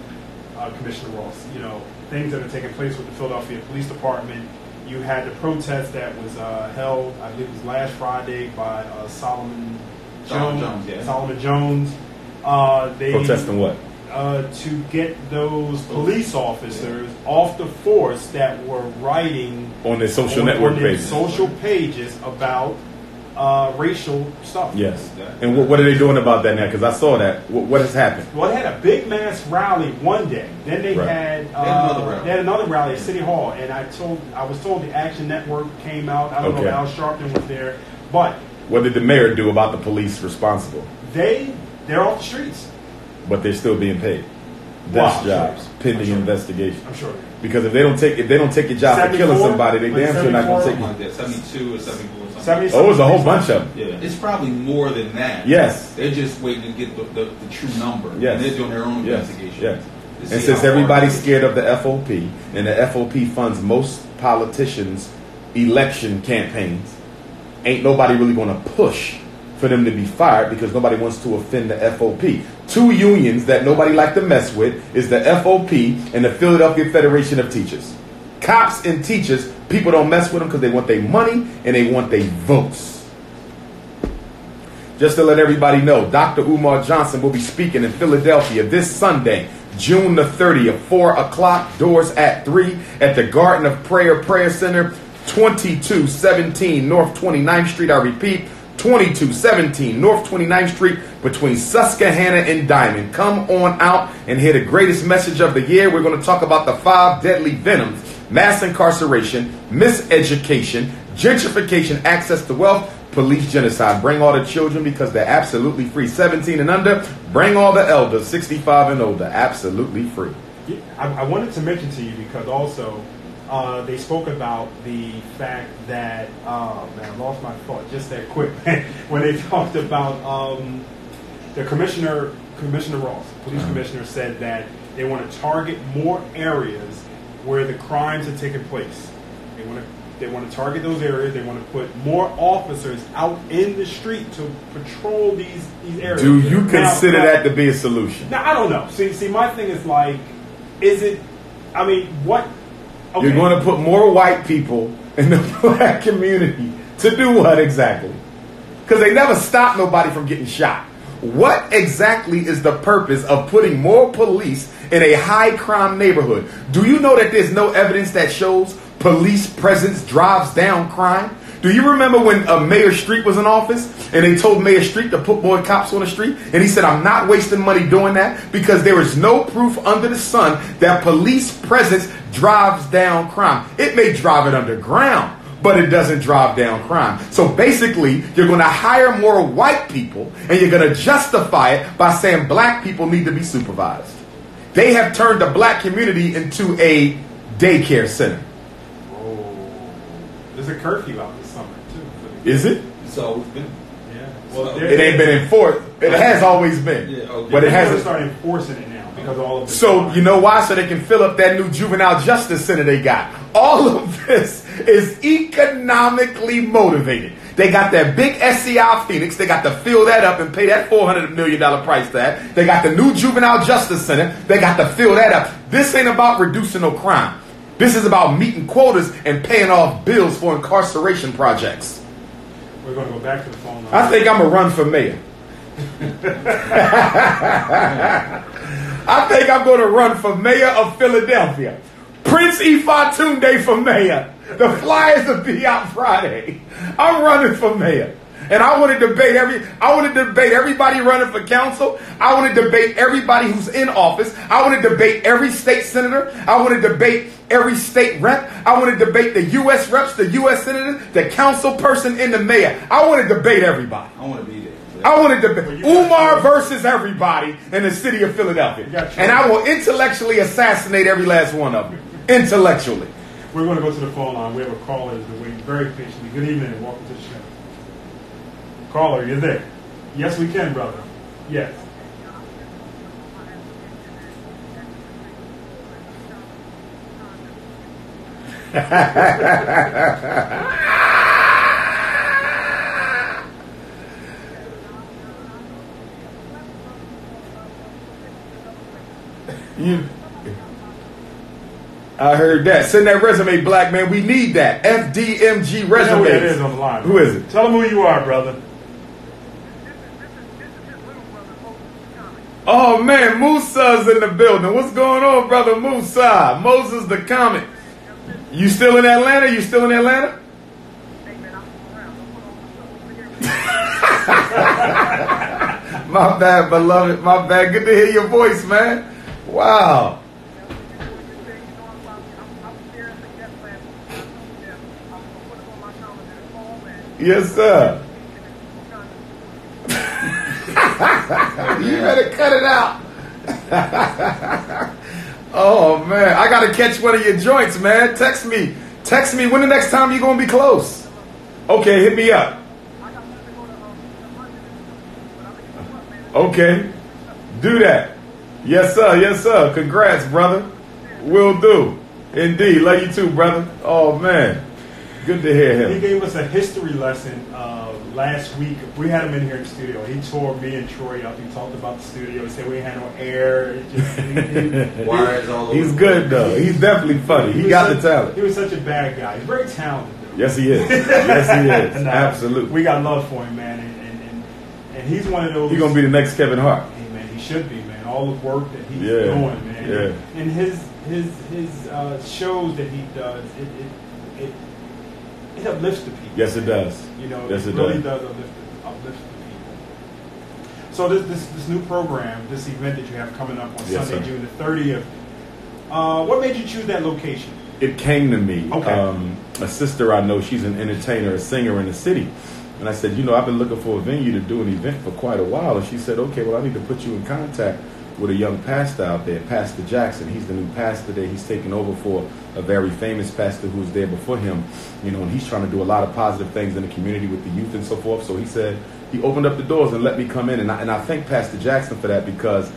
[SPEAKER 1] Commissioner Ross. You know, things that are taking place with the Philadelphia Police Department. You had the protest that was held, I believe it was last Friday, by Solomon Jones.
[SPEAKER 2] Yeah.
[SPEAKER 1] Solomon Jones. They
[SPEAKER 3] Protesting what?
[SPEAKER 1] To get those police officers off the force that were writing
[SPEAKER 3] On their social network pages.
[SPEAKER 1] Social pages about racial stuff.
[SPEAKER 3] Yes. And what are they doing about that now? Because I saw that. What has happened?
[SPEAKER 1] Well, they had a big mass rally one day. Then they had another rally at City Hall, and I was told the Action Network came out. I don't know if Al Sharpton was there, but
[SPEAKER 3] what did the mayor do about the police responsible?
[SPEAKER 1] They're off the streets,
[SPEAKER 3] but they're still being paid. Desk jobs, pending investigation.
[SPEAKER 1] I'm sure.
[SPEAKER 3] Because if they don't take your job for killing somebody, they damn sure not going to take you.
[SPEAKER 2] Like that, 72 or 74.
[SPEAKER 3] Oh, it was a whole bunch of them.
[SPEAKER 2] Yeah, it's probably more than that.
[SPEAKER 3] Yes.
[SPEAKER 2] They're just waiting to get the true number.
[SPEAKER 3] Yes.
[SPEAKER 2] And they're doing their own investigation.
[SPEAKER 3] Yes. And since everybody's scared of the FOP, and the FOP funds most politicians' election campaigns, ain't nobody really going to push for them to be fired because nobody wants to offend the FOP. Two unions that nobody like to mess with is the FOP and the Philadelphia Federation of Teachers. Cops and teachers, people don't mess with them because they want their money and they want their votes. Just to let everybody know, Dr. Umar Johnson will be speaking in Philadelphia this Sunday, June the 30th, 4 o'clock, doors at 3 at the Garden of Prayer Center, 2217 North 29th Street. I repeat, 2217 North 29th Street between Susquehanna and Diamond. Come on out and hear the greatest message of the year. We're going to talk about the 5 deadly venoms: mass incarceration, miseducation, gentrification, access to wealth, police genocide. Bring all the children because they're absolutely free. 17 and under. Bring all the elders, 65 and older. Absolutely free.
[SPEAKER 1] Yeah, I wanted to mention to you because also they spoke about the fact that, I lost my thought just that quick, when they talked about the Commissioner Ross, police commissioner, said that they want to target more areas where the crimes are taking place. They want to target those areas. They want to put more officers out in the street to patrol these areas.
[SPEAKER 3] Do you consider that to be a solution?
[SPEAKER 1] Now, I don't know. See, my thing is like, is it, I mean, what? Okay.
[SPEAKER 3] You're going to put more white people in the black community to do what exactly? Because they never stop nobody from getting shot. What exactly is the purpose of putting more police in a high crime neighborhood? Do you know that there's no evidence that shows police presence drives down crime? Do you remember when Mayor Street was in office and they told Mayor Street to put more cops on the street? And he said, I'm not wasting money doing that because there is no proof under the sun that police presence drives down crime. It may drive it underground, but it doesn't drive down crime. So basically, you're going to hire more white people and you're going to justify it by saying black people need to be supervised. They have turned the black community into a daycare center.
[SPEAKER 1] There's a curfew out this summer, too.
[SPEAKER 3] Is it?
[SPEAKER 2] It's always been.
[SPEAKER 1] Yeah. Well,
[SPEAKER 3] it ain't been enforced. It has always been.
[SPEAKER 2] Yeah, okay.
[SPEAKER 3] But it hasn't
[SPEAKER 1] started enforcing it now because all of this.
[SPEAKER 3] So, you know why? So they can fill up that new juvenile justice center they got. All of this is economically motivated. They got that big SCI Phoenix. They got to fill that up and pay that $400 million price tag. They got the new Juvenile Justice Center. They got to fill that up. This ain't about reducing no crime. This is about meeting quotas and paying off bills for incarceration projects.
[SPEAKER 1] We're going to go back to the phone line.
[SPEAKER 3] I think I'm going to run for mayor. I think I'm going to run for mayor of Philadelphia. Prince Ifatunde for mayor. The flyers will be out Friday. I'm running for mayor. And I want to debate everybody running for council. I want to debate everybody who's in office. I want to debate every state senator. I want to debate every state rep. I want to debate the U.S. reps, the U.S. senators, the council person, and the mayor. I want to debate everybody.
[SPEAKER 2] I want to be there.
[SPEAKER 3] I want to debate Umar versus everybody in the city of Philadelphia. And I will intellectually assassinate every last one of them. Intellectually.
[SPEAKER 1] We're going to go to the phone line. We have a caller who's been waiting very patiently. Good evening and welcome to the show. Caller, you're there. Yes, we can, brother. Yes.
[SPEAKER 3] I heard that. Send that resume, black man. We need that. FDMG resume.
[SPEAKER 1] I know who that is on the line.
[SPEAKER 3] Who is it?
[SPEAKER 1] Tell them who you are, brother.
[SPEAKER 3] Oh, man. Musa's in the building. What's going on, brother Musa? Moses the Comet. You still in Atlanta? You still in Atlanta? My bad, beloved. My bad. Good to hear your voice, man. Wow. Yes, sir. You better cut it out. Oh, man. I got to catch one of your joints, man. Text me. Text me when the next time you're going to be close. Okay, hit me up. Okay. Do that. Yes, sir. Yes, sir. Congrats, brother. Will do. Indeed. Love you too, brother. Oh, man. Good to hear him.
[SPEAKER 1] He gave us a history lesson last week. We had him in here in the studio. He tore me and Troy up. He talked about the studio. He said we had no air.
[SPEAKER 2] Wires all over.
[SPEAKER 3] He's good, though. He's definitely funny. He got the talent.
[SPEAKER 1] He was such a bad guy. He's very talented, though.
[SPEAKER 3] Yes, he is. Yes, he is. Absolutely.
[SPEAKER 1] We got love for him, man. And he's one of those.
[SPEAKER 3] He's going to be the next Kevin Hart.
[SPEAKER 1] Hey, man, he should be, man. All the work that he's doing, man.
[SPEAKER 3] Yeah.
[SPEAKER 1] And his shows that he does, it uplifts the people.
[SPEAKER 3] Yes, it does.
[SPEAKER 1] You know,
[SPEAKER 3] yes,
[SPEAKER 1] it really does uplift the people. So this new program, this event that you have coming up on Sunday, sir. June the 30th, what made you choose that location?
[SPEAKER 3] It came to me.
[SPEAKER 1] Okay.
[SPEAKER 3] A sister I know, she's an entertainer, a singer in the city. And I said, I've been looking for a venue to do an event for quite a while. And she said, okay, well, I need to put you in contact with a young pastor out there, Pastor Jackson. He's the new pastor there. He's taking over for a very famous pastor who was there before him, and he's trying to do a lot of positive things in the community with the youth and so forth. So he said, he opened up the doors and let me come in. And I thank Pastor Jackson for that because,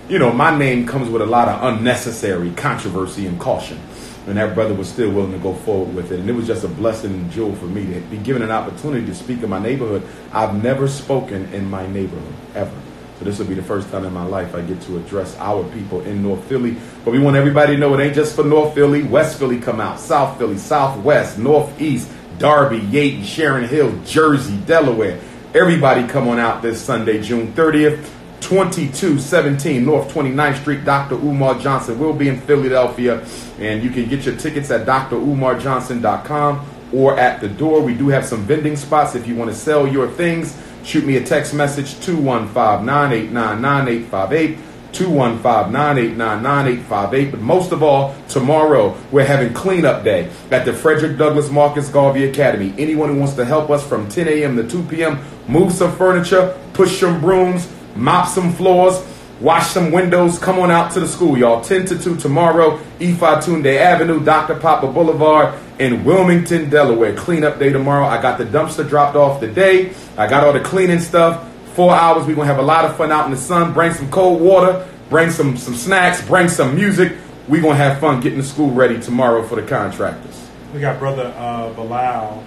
[SPEAKER 3] my name comes with a lot of unnecessary controversy and caution. And that brother was still willing to go forward with it. And it was just a blessing and jewel for me to be given an opportunity to speak in my neighborhood. I've never spoken in my neighborhood, ever. So this will be the first time in my life I get to address our people in North Philly. But we want everybody to know it ain't just for North Philly. West Philly come out. South Philly, Southwest, Northeast, Darby, Yaden, Sharon Hill, Jersey, Delaware. Everybody come on out this Sunday, June 30th. 2217 North 29th Street. Dr. Umar Johnson will be in Philadelphia, and you can get your tickets at DrUmarJohnson.com or at the door. We do have some vending spots if you want to sell your things. Shoot me a text message, 215-989-9858, 215-989-9858. But most of all, tomorrow we're having cleanup day at the Frederick Douglass Marcus Garvey Academy. Anyone who wants to help us from 10 a.m. to 2 p.m., move some furniture, push some brooms, mop some floors, wash some windows. Come on out to the school, y'all. 10 to 2 tomorrow, Ifatunde Avenue, Dr.P.O.P.A Boulevard in Wilmington, Delaware. Cleanup day tomorrow. I got the dumpster dropped off today. I got all the cleaning stuff. 4 hours. We're going to have a lot of fun out in the sun. Bring some cold water. Bring some snacks. Bring some music. We're going to have fun getting the school ready tomorrow for the contractors.
[SPEAKER 1] We got brother Bilal,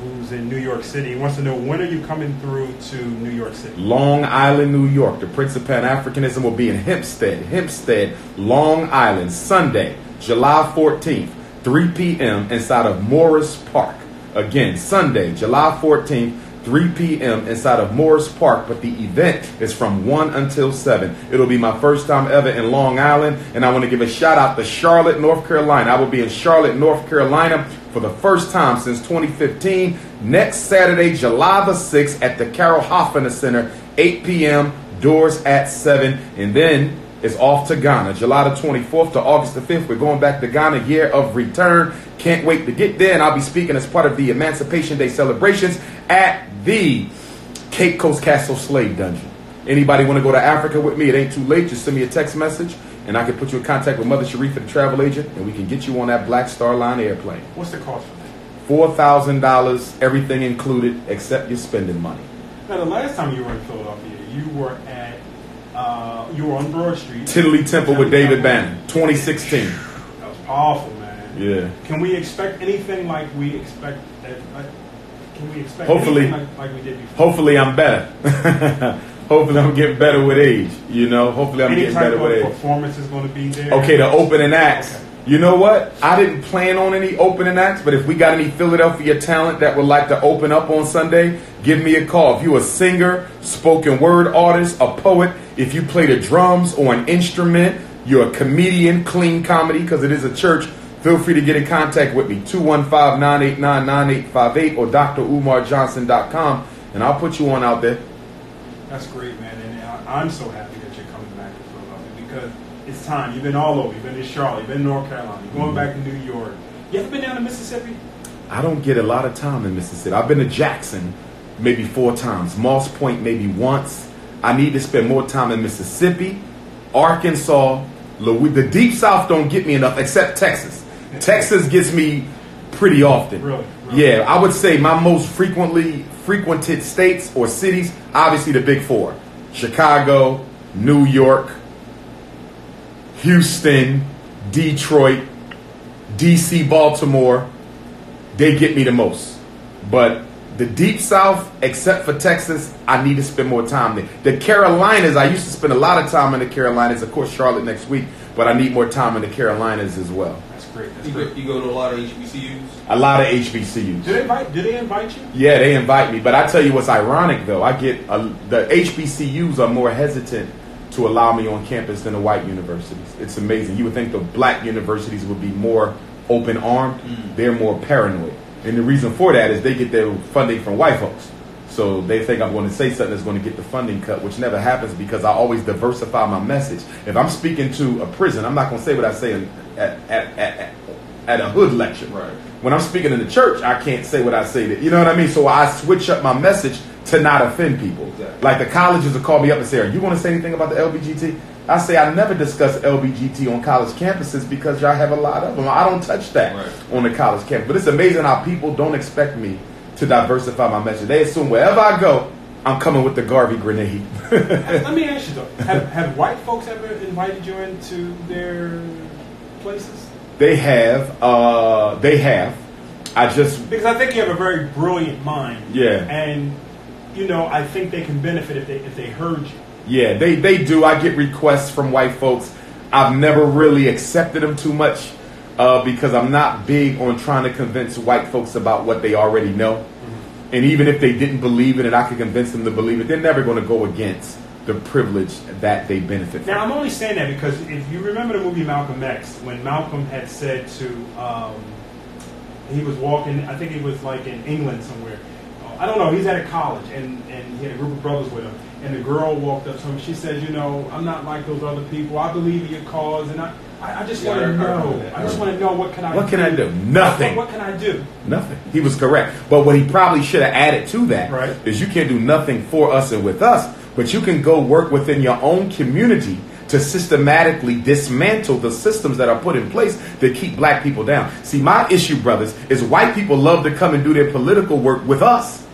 [SPEAKER 1] who's in New York City. He wants to know, when are you coming through to New York City?
[SPEAKER 3] Long Island, New York. The Prince of Pan-Africanism will be in Hempstead, Long Island, Sunday, July 14th, 3 p.m. inside of Morris Park. Again, Sunday, July 14th, 3 p.m. inside of Morris Park, but the event is from 1 until 7. It'll be my first time ever in Long Island, and I want to give a shout out to Charlotte, North Carolina. I will be in Charlotte, North Carolina for the first time since 2015. Next Saturday, July the 6th at the Carol Hoffner Center, 8 p.m., doors at 7, and then it's off to Ghana, July the 24th to August the 5th. We're going back to Ghana, year of return. Can't wait to get there, and I'll be speaking as part of the Emancipation Day celebrations at the Cape Coast Castle Slave Dungeon. Anybody want to go to Africa with me? It ain't too late. Just send me a text message, and I can put you in contact with Mother Sharifa, the travel agent, and we can get you on that Black Star Line airplane.
[SPEAKER 1] What's the cost for that?
[SPEAKER 3] $4,000, everything included, except your spending money.
[SPEAKER 1] Now, the last time you were in Philadelphia, you were at you were on Broad Street.
[SPEAKER 3] Tiddly Temple with David Bannon, 2016.
[SPEAKER 1] That was powerful, man.
[SPEAKER 3] Yeah.
[SPEAKER 1] Can we expect anything like we expect? Can we expect
[SPEAKER 3] hopefully,
[SPEAKER 1] anything like we did before?
[SPEAKER 3] Hopefully, I'm better. Hopefully, I'm getting better with age. You know, hopefully, I'm getting better with age.
[SPEAKER 1] Any type of performance is going to be there.
[SPEAKER 3] Okay, the opening acts.
[SPEAKER 1] Okay.
[SPEAKER 3] You know what? I didn't plan on any opening acts, but if we got any Philadelphia talent that would like to open up on Sunday, give me a call. If you're a singer, spoken word artist, a poet, if you play the drums or an instrument, you're a comedian, clean comedy, because it is a church, feel free to get in contact with me, 215-989-9858 or DrUmarJohnson.com, and I'll put you on out there.
[SPEAKER 1] That's great, man, and I'm so happy that you're coming back to Philadelphia because it's time. You've been all over. You've been to Charlotte. You've been to North Carolina. You're going back to New York. You ever been down to Mississippi?
[SPEAKER 3] I don't get a lot of time in Mississippi. I've been to Jackson maybe 4 times. Moss Point maybe once. I need to spend more time in Mississippi, Arkansas, the Deep South don't get me enough, except Texas. Texas gets me pretty often.
[SPEAKER 1] Really?
[SPEAKER 3] Yeah, I would say my most frequented states or cities, obviously the big 4. Chicago, New York, Houston, Detroit, D.C., Baltimore, they get me the most. But the Deep South, except for Texas, I need to spend more time there. The Carolinas, I used to spend a lot of time in the Carolinas. Of course, Charlotte next week, but I need more time in the Carolinas as well.
[SPEAKER 1] That's great.
[SPEAKER 2] You go to a lot of HBCUs?
[SPEAKER 3] A lot of HBCUs.
[SPEAKER 1] Did they invite you?
[SPEAKER 3] Yeah, they invite me. But I tell you what's ironic, though. The HBCUs are more hesitant to allow me on campus than the white universities. It's amazing. You would think the black universities would be more open-armed. They're more paranoid. And the reason for that is they get their funding from white folks. So they think I'm going to say something that's going to get the funding cut, which never happens because I always diversify my message. If I'm speaking to a prison, I'm not going to say what I say at a hood lecture.
[SPEAKER 2] Right.
[SPEAKER 3] When I'm speaking in the church, I can't say what I say. You know what I mean? So I switch up my message to not offend people.
[SPEAKER 2] Exactly.
[SPEAKER 3] Like the colleges will call me up and say, are you going to say anything about the LBGT? I say I never discuss LBGT on college campuses because y'all have a lot of them. I don't touch that on the college campus. But it's amazing how people don't expect me to diversify my message. They assume wherever I go, I'm coming with the Garvey grenade.
[SPEAKER 1] Let me ask you though, have white folks ever invited you into their places?
[SPEAKER 3] They have. Because
[SPEAKER 1] I think you have a very brilliant mind.
[SPEAKER 3] Yeah.
[SPEAKER 1] And I think they can benefit if they heard you.
[SPEAKER 3] Yeah, they do. I get requests from white folks. I've never really accepted them too much because I'm not big on trying to convince white folks about what they already know. Mm-hmm. And even if they didn't believe it and I could convince them to believe it, they're never going to go against the privilege that they benefit from.
[SPEAKER 1] Now, I'm only saying that because if you remember the movie Malcolm X, when Malcolm had said to, he was walking, I think he was like in England somewhere. I don't know, he's at a college and he had a group of brothers with him. And the girl walked up to him. She said, I'm not like those other people. I believe in your cause. And I just want to know. I just want to know what can I do?
[SPEAKER 3] What can I do? Nothing.
[SPEAKER 1] What can I do?
[SPEAKER 3] Nothing. He was correct. But what he probably should have added to that is you can't do nothing for us and with us, but you can go work within your own community to systematically dismantle the systems that are put in place that keep black people down. See, my issue, brothers, is white people love to come and do their political work with us.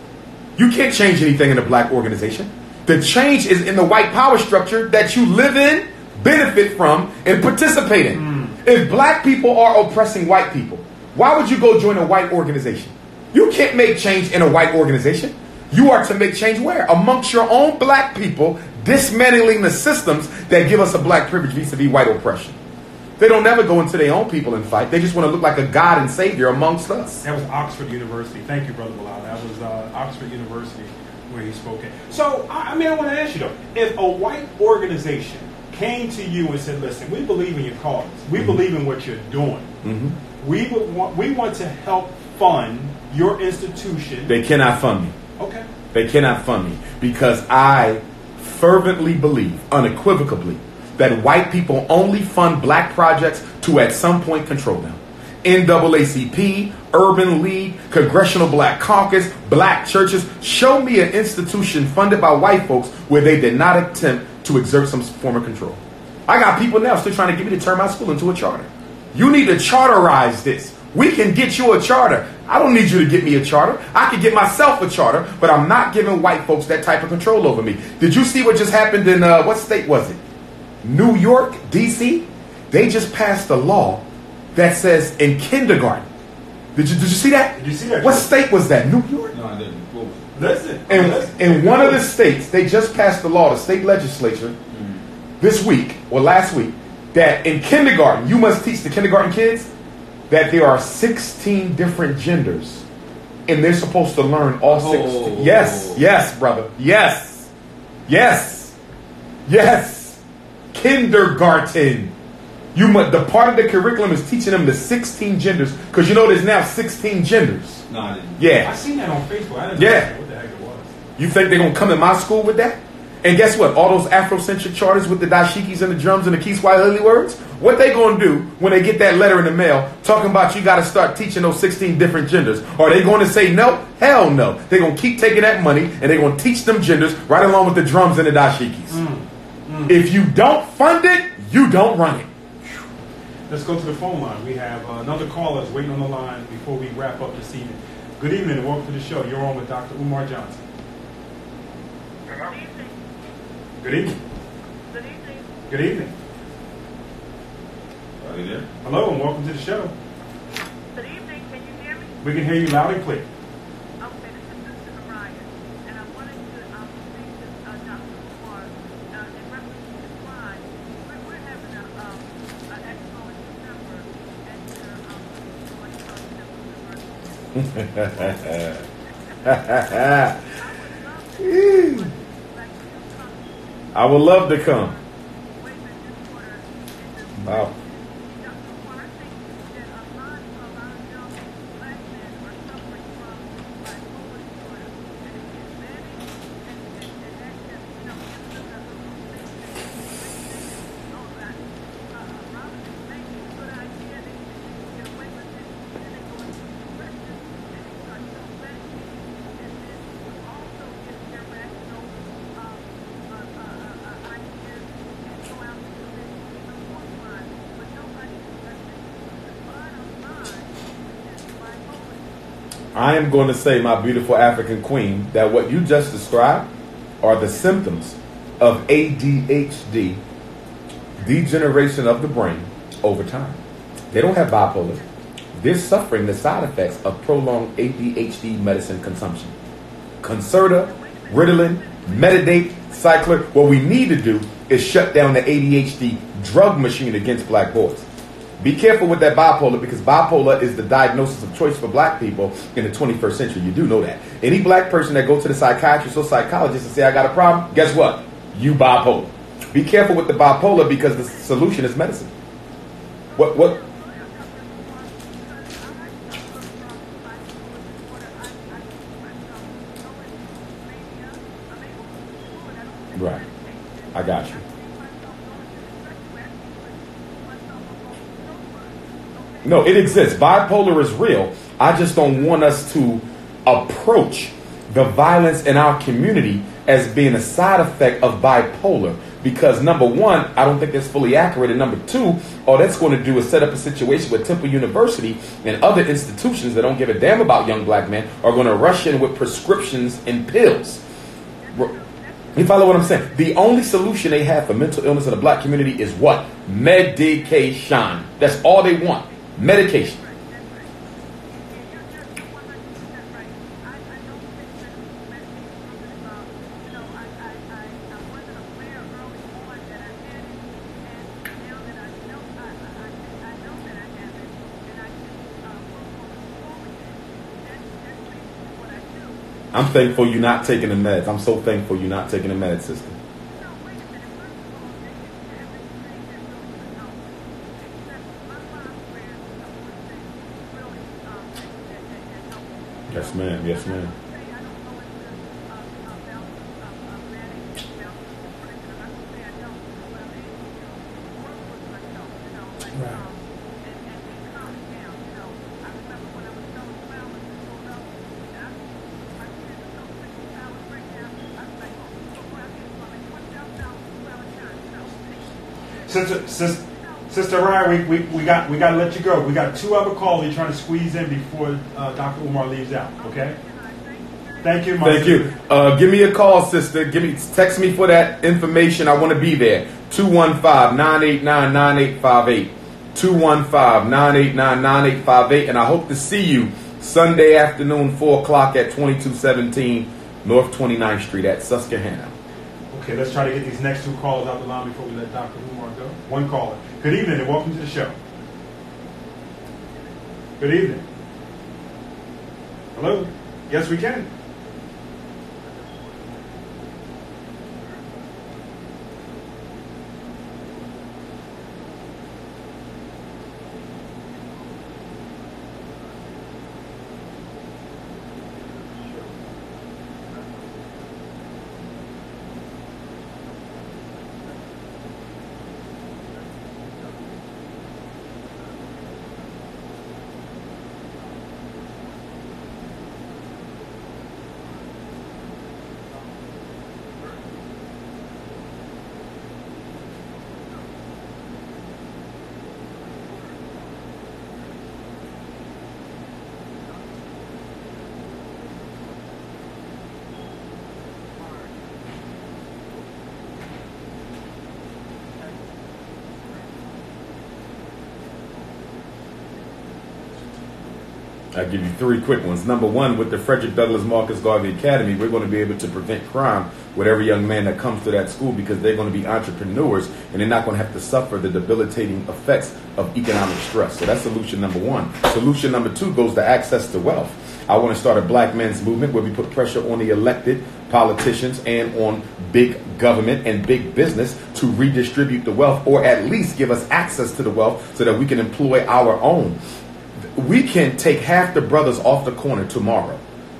[SPEAKER 3] You can't change anything in a black organization. The change is in the white power structure that you live in, benefit from, and participate in. If black people are oppressing white people, Why would you go join a white organization? You can't make change in a white organization. You are to make change where? Amongst your own black people, dismantling the systems that give us a black privilege vis-a-vis white oppression. They don't never go into their own people and fight. They just want to look like a God and Savior amongst us.
[SPEAKER 1] That was Oxford University. Thank you, Brother Bilal. That was Oxford University where he spoke at. So, I want to ask you though, if a white organization came to you and said, listen, we believe in your cause. We believe in what you're doing. We want to help fund your institution.
[SPEAKER 3] They cannot fund me.
[SPEAKER 1] Okay.
[SPEAKER 3] They cannot fund me because I fervently believe, unequivocally, that white people only fund black projects to at some point control them. NAACP, Urban League, Congressional Black Caucus, black churches. Show me an institution funded by white folks where they did not attempt to exert some form of control. I got people now still trying to get me to turn my school into a charter. You need to charterize this. We can get you a charter. I don't need you to get me a charter. I can get myself a charter, but I'm not giving white folks that type of control over me. Did you see what just happened in, what state was it? New York, D.C.? They just passed a law that says in kindergarten. Did you see that?
[SPEAKER 1] Did you see that?
[SPEAKER 3] What state was that? New York?
[SPEAKER 2] No, I didn't.
[SPEAKER 1] Listen.
[SPEAKER 3] In one of the states, they just passed the law, the state legislature, this week or last week, that in kindergarten, you must teach the kindergarten kids that there are 16 different genders, and they're supposed to learn all 16. Yes, brother. Yes. Kindergarten. The part of the curriculum is teaching them the 16 genders, because you know there's now 16 genders.
[SPEAKER 2] No, I didn't.
[SPEAKER 3] Yeah.
[SPEAKER 1] I seen that on Facebook. I didn't know what the heck it was.
[SPEAKER 3] You think they're going to come in my school with that? And guess what? All those Afrocentric charters with the dashikis and the drums and the Kiswahili words, what they going to do when they get that letter in the mail talking about you got to start teaching those 16 different genders? Are they going to say no? Hell no. They're going to keep taking that money and they're going to teach them genders right along with the drums and the dashikis. If you don't fund it, you don't run it.
[SPEAKER 1] Let's go to the phone line. We have another caller that's waiting on the line before we wrap up this evening. Good evening and welcome to the show. You're on with Dr. Umar Johnson. Good evening.
[SPEAKER 4] Good evening.
[SPEAKER 1] Good evening.
[SPEAKER 2] Are you there?
[SPEAKER 1] Hello and welcome to the show.
[SPEAKER 4] Good evening. Can you hear me?
[SPEAKER 1] We can hear you loud and clear.
[SPEAKER 4] Okay, this is Sister Mariah. And I wanted to speak to Dr. Umar in reference to the slide. We're having an expo in December at University.
[SPEAKER 3] I would love to come. Wow. I am going to say, my beautiful African queen, that what you just described are the symptoms of ADHD, degeneration of the brain, over time. They don't have bipolar. They're suffering the side effects of prolonged ADHD medicine consumption. Concerta, Ritalin, Metadate, Cycler. What we need to do is shut down the ADHD drug machine against black boys. Be careful with that bipolar, because bipolar is the diagnosis of choice for black people in the 21st century. You do know that. Any black person that goes to the psychiatrist or psychologist and say, I got a problem, guess what? You bipolar. Be careful with the bipolar, because the solution is medicine. What? Right. I got you. No, it exists. Bipolar is real. I just don't want us to approach the violence in our community as being a side effect of bipolar. Because number one, I don't think that's fully accurate. And number two, all that's going to do is set up a situation where Temple University and other institutions that don't give a damn about young black men are going to rush in with prescriptions and pills. You follow what I'm saying? The only solution they have for mental illness in the black community is what? Medication. That's all they want. Medication. I'm thankful you're not taking the meds. I'm so thankful you're not taking the meds, sister.
[SPEAKER 4] No, wait a minute. First of all, they didn't have anything that really to know. Except my mom read a few things really that helped me.
[SPEAKER 3] Yes, ma'am. Yes, ma'am.
[SPEAKER 4] I don't know if this managed development depression. I don't say I don't. Well, they, work with myself, like,
[SPEAKER 1] Right.
[SPEAKER 4] and calm it down, I remember when I was telling Smiling to go up, my kids are so sick and tired right now. I was like, oh, look where I came from. And
[SPEAKER 1] Sister Ryan, we got to let you go. We got 2 other calls you're trying to squeeze in before Dr. Umar leaves out. Okay. Thank you, my
[SPEAKER 3] Thank you. Give me a call, sister. Text me for that information. I want to be there. 215-989-9858. 215-989-9858. And I hope to see you Sunday afternoon, 4 o'clock at 2217 North 29th Street at Susquehanna.
[SPEAKER 1] Okay, let's try to get these next 2 callers out the line before we let Dr. Umar go. 1 caller. Good evening and welcome to the show. Good evening. Hello? Yes, we can.
[SPEAKER 3] I'll give you 3 quick ones. Number 1, with the Frederick Douglass Marcus Garvey Academy, we're going to be able to prevent crime with every young man that comes to that school because they're going to be entrepreneurs and they're not going to have to suffer the debilitating effects of economic stress. So that's solution number 1. Solution number 2 goes to access to wealth. I want to start a black men's movement where we put pressure on the elected politicians and on big government and big business to redistribute the wealth, or at least give us access to the wealth so that we can employ our own. We can take half the brothers off the corner tomorrow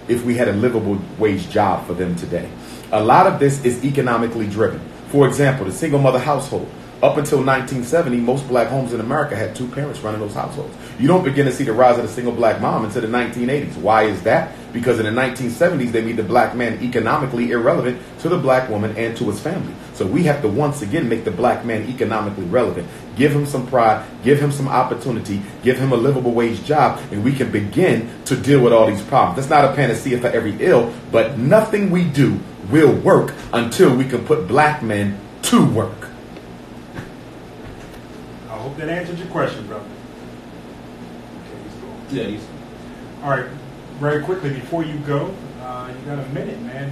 [SPEAKER 3] if we had a livable wage job for them today. A lot of this is economically driven. For example, the single mother household. Up until 1970, most black homes in America had 2 parents running those households. You don't begin to see the rise of the single black mom until the 1980s. Why is that? Because in the 1970s, they made the black man economically irrelevant to the black woman and to his family. So we have to once again make the black man economically relevant. Give him some pride, give him some opportunity, give him a livable wage job, and we can begin to deal with all these problems. That's not a panacea for every ill, but nothing we do will work until we can put black men to work.
[SPEAKER 1] I hope that answered your question, brother. Okay, he's cool.
[SPEAKER 2] Yeah, he's
[SPEAKER 1] All right, very quickly before you go, you got a minute, man.